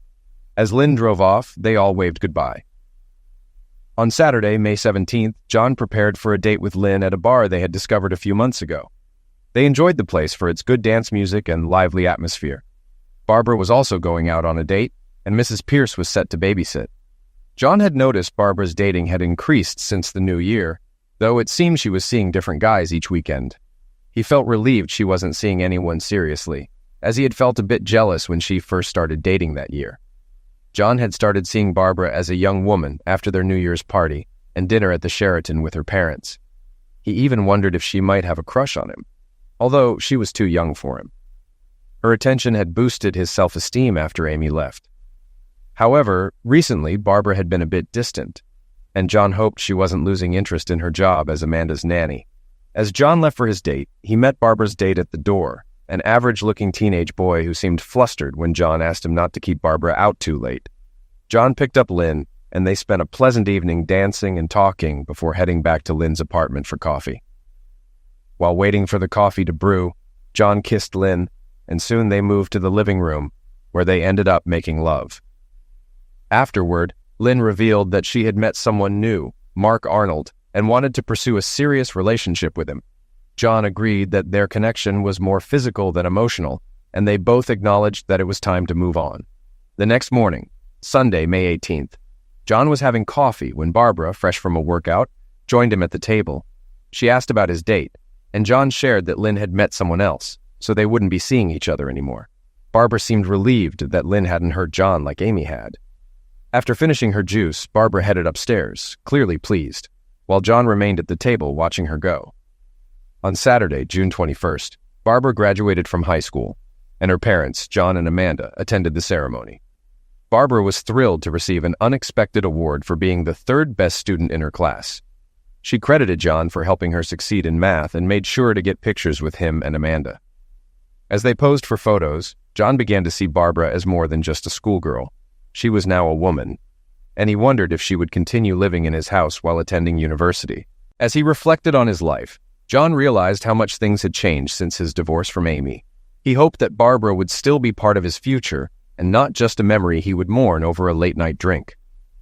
As Lynn drove off, they all waved goodbye. On Saturday, May 17th, John prepared for a date with Lynn at a bar they had discovered a few months ago. They enjoyed the place for its good dance music and lively atmosphere. Barbara was also going out on a date, and Mrs. Pierce was set to babysit. John had noticed Barbara's dating had increased since the new year, though it seemed she was seeing different guys each weekend. He felt relieved she wasn't seeing anyone seriously, as he had felt a bit jealous when she first started dating that year. John had started seeing Barbara as a young woman after their New Year's party and dinner at the Sheraton with her parents. He even wondered if she might have a crush on him, although she was too young for him. Her attention had boosted his self-esteem after Amy left. However, recently Barbara had been a bit distant, and John hoped she wasn't losing interest in her job as Amanda's nanny. As John left for his date, he met Barbara's date at the door, an average-looking teenage boy who seemed flustered when John asked him not to keep Barbara out too late. John picked up Lynn, and they spent a pleasant evening dancing and talking before heading back to Lynn's apartment for coffee. While waiting for the coffee to brew, John kissed Lynn, and soon they moved to the living room, where they ended up making love. Afterward, Lynn revealed that she had met someone new, Mark Arnold, and wanted to pursue a serious relationship with him. John agreed that their connection was more physical than emotional, and they both acknowledged that it was time to move on. The next morning, Sunday, May 18th, John was having coffee when Barbara, fresh from a workout, joined him at the table. She asked about his date, and John shared that Lynn had met someone else, so they wouldn't be seeing each other anymore. Barbara seemed relieved that Lynn hadn't hurt John like Amy had. After finishing her juice, Barbara headed upstairs, clearly pleased, while John remained at the table watching her go. On Saturday, June 21st, Barbara graduated from high school, and her parents, John and Amanda, attended the ceremony. Barbara was thrilled to receive an unexpected award for being the third best student in her class. She credited John for helping her succeed in math and made sure to get pictures with him and Amanda. As they posed for photos, John began to see Barbara as more than just a schoolgirl. She was now a woman, and he wondered if she would continue living in his house while attending university. As he reflected on his life, John realized how much things had changed since his divorce from Amy. He hoped that Barbara would still be part of his future and not just a memory he would mourn over a late-night drink.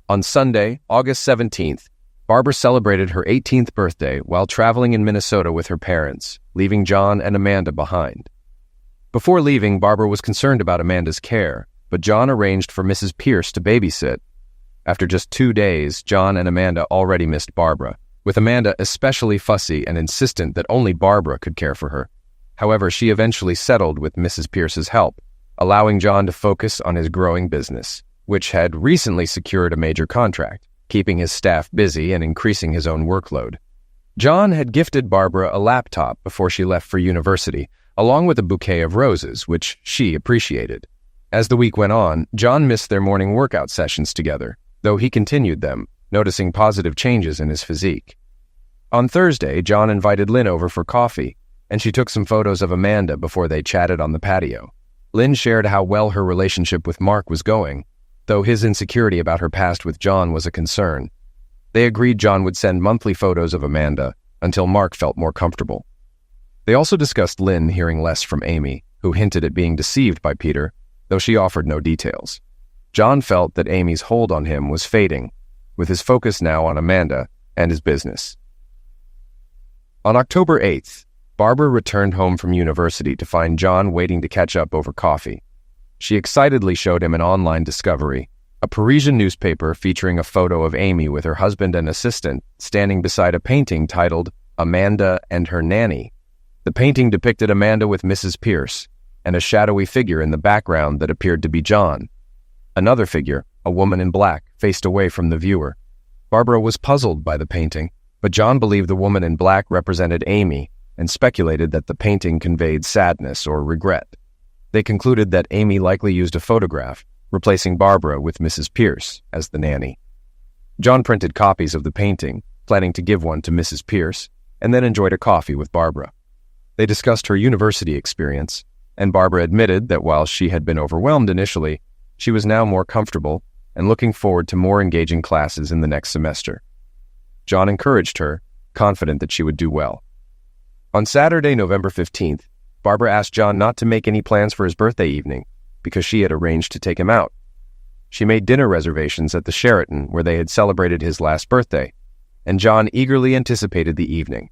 On Sunday, August 17th, Barbara celebrated her 18th birthday while traveling in Minnesota with her parents, leaving John and Amanda behind. Before leaving, Barbara was concerned about Amanda's care, but John arranged for Mrs. Pierce to babysit. After just 2 days, John and Amanda already missed Barbara, with Amanda especially fussy and insistent that only Barbara could care for her. However, she eventually settled with Mrs. Pierce's help, allowing John to focus on his growing business, which had recently secured a major contract, keeping his staff busy and increasing his own workload. John had gifted Barbara a laptop before she left for university, along with a bouquet of roses, which she appreciated. As the week went on, John missed their morning workout sessions together, though he continued them, noticing positive changes in his physique. On Thursday, John invited Lynn over for coffee, and she took some photos of Amanda before they chatted on the patio. Lynn shared how well her relationship with Mark was going, though his insecurity about her past with John was a concern. They agreed John would send monthly photos of Amanda until Mark felt more comfortable. They also discussed Lynn hearing less from Amy, who hinted at being deceived by Peter, though she offered no details. John felt that Amy's hold on him was fading, with his focus now on Amanda and his business. On October 8th, Barbara returned home from university to find John waiting to catch up over coffee. She excitedly showed him an online discovery, a Parisian newspaper featuring a photo of Amy with her husband and assistant standing beside a painting titled Amanda and Her Nanny. The painting depicted Amanda with Mrs. Pierce and a shadowy figure in the background that appeared to be John. Another figure, a woman in black, faced away from the viewer. Barbara was puzzled by the painting, but John believed the woman in black represented Amy and speculated that the painting conveyed sadness or regret. They concluded that Amy likely used a photograph, replacing Barbara with Mrs. Pierce as the nanny. John printed copies of the painting, planning to give one to Mrs. Pierce, and then enjoyed a coffee with Barbara. They discussed her university experience, and Barbara admitted that while she had been overwhelmed initially, she was now more comfortable and looking forward to more engaging classes in the next semester. John encouraged her, confident that she would do well. On Saturday, November 15th, Barbara asked John not to make any plans for his birthday evening because she had arranged to take him out. She made dinner reservations at the Sheraton where they had celebrated his last birthday, and John eagerly anticipated the evening.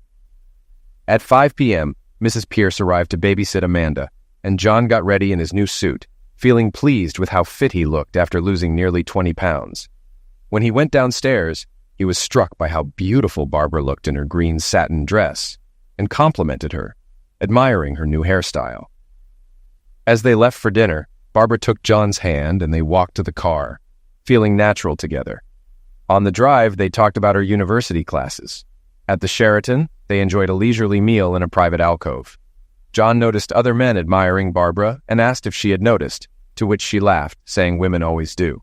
At 5 p.m., Mrs. Pierce arrived to babysit Amanda, and John got ready in his new suit, feeling pleased with how fit he looked after losing nearly 20 pounds. When he went downstairs, he was struck by how beautiful Barbara looked in her green satin dress, and complimented her, admiring her new hairstyle. As they left for dinner, Barbara took John's hand and they walked to the car, feeling natural together. On the drive, they talked about her university classes. At the Sheraton, they enjoyed a leisurely meal in a private alcove. John noticed other men admiring Barbara and asked if she had noticed, to which she laughed, saying women always do.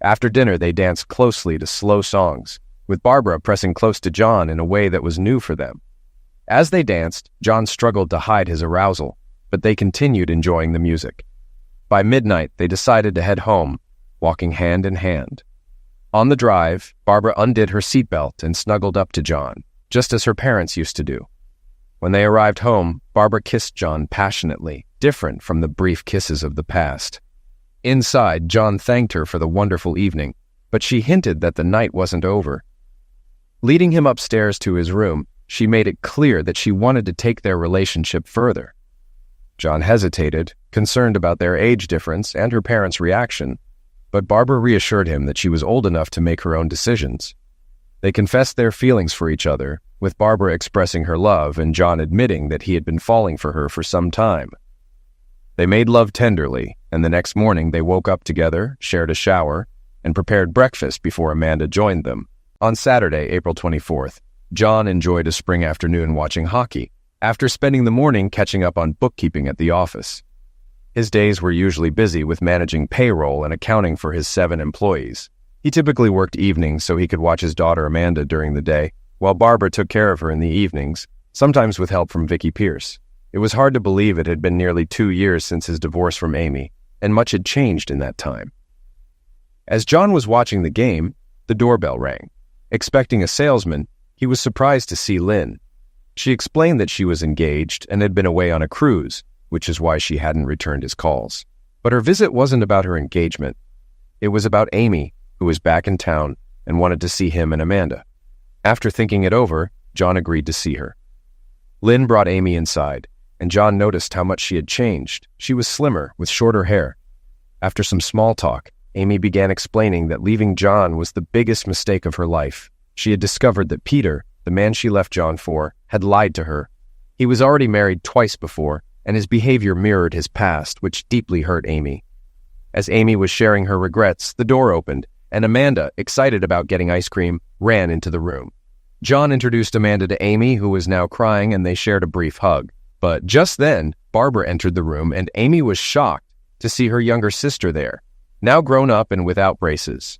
After dinner, they danced closely to slow songs, with Barbara pressing close to John in a way that was new for them. As they danced, John struggled to hide his arousal, but they continued enjoying the music. By midnight, they decided to head home, walking hand in hand. On the drive, Barbara undid her seatbelt and snuggled up to John, just as her parents used to do. When they arrived home, Barbara kissed John passionately, different from the brief kisses of the past. Inside, John thanked her for the wonderful evening, but she hinted that the night wasn't over. Leading him upstairs to his room, she made it clear that she wanted to take their relationship further. John hesitated, concerned about their age difference and her parents' reaction, but Barbara reassured him that she was old enough to make her own decisions. They confessed their feelings for each other, with Barbara expressing her love and John admitting that he had been falling for her for some time. They made love tenderly, and the next morning they woke up together, shared a shower, and prepared breakfast before Amanda joined them. On Saturday, April 24th, John enjoyed a spring afternoon watching hockey, after spending the morning catching up on bookkeeping at the office. His days were usually busy with managing payroll and accounting for his 7 employees. He typically worked evenings so he could watch his daughter Amanda during the day, while Barbara took care of her in the evenings, sometimes with help from Vicky Pierce. It was hard to believe it had been nearly 2 years since his divorce from Amy, and much had changed in that time. As John was watching the game, the doorbell rang. Expecting a salesman, he was surprised to see Lynn. She explained that she was engaged and had been away on a cruise, which is why she hadn't returned his calls. But her visit wasn't about her engagement. It was about Amy, who was back in town and wanted to see him and Amanda. After thinking it over, John agreed to see her. Lynn brought Amy inside, and John noticed how much she had changed. She was slimmer, with shorter hair. After some small talk, Amy began explaining that leaving John was the biggest mistake of her life. She had discovered that Peter, the man she left John for, had lied to her. He was already married twice before, and his behavior mirrored his past, which deeply hurt Amy. As Amy was sharing her regrets, the door opened, and Amanda, excited about getting ice cream, ran into the room. John introduced Amanda to Amy, who was now crying, and they shared a brief hug. But just then, Barbara entered the room, and Amy was shocked to see her younger sister there, now grown up and without braces.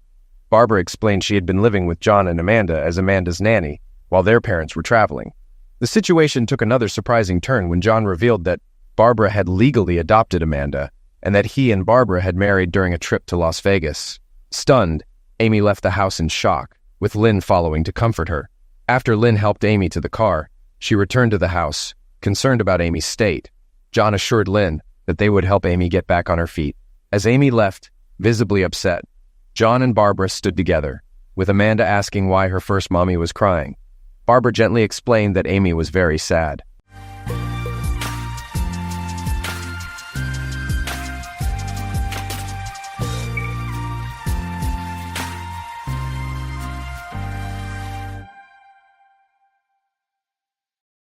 Barbara explained she had been living with John and Amanda as Amanda's nanny, while their parents were traveling. The situation took another surprising turn when John revealed that Barbara had legally adopted Amanda, and that he and Barbara had married during a trip to Las Vegas. Stunned, Amy left the house in shock, with Lynn following to comfort her. After Lynn helped Amy to the car, she returned to the house, concerned about Amy's state. John assured Lynn that they would help Amy get back on her feet. As Amy left, visibly upset, John and Barbara stood together, with Amanda asking why her first mommy was crying. Barbara gently explained that Amy was very sad.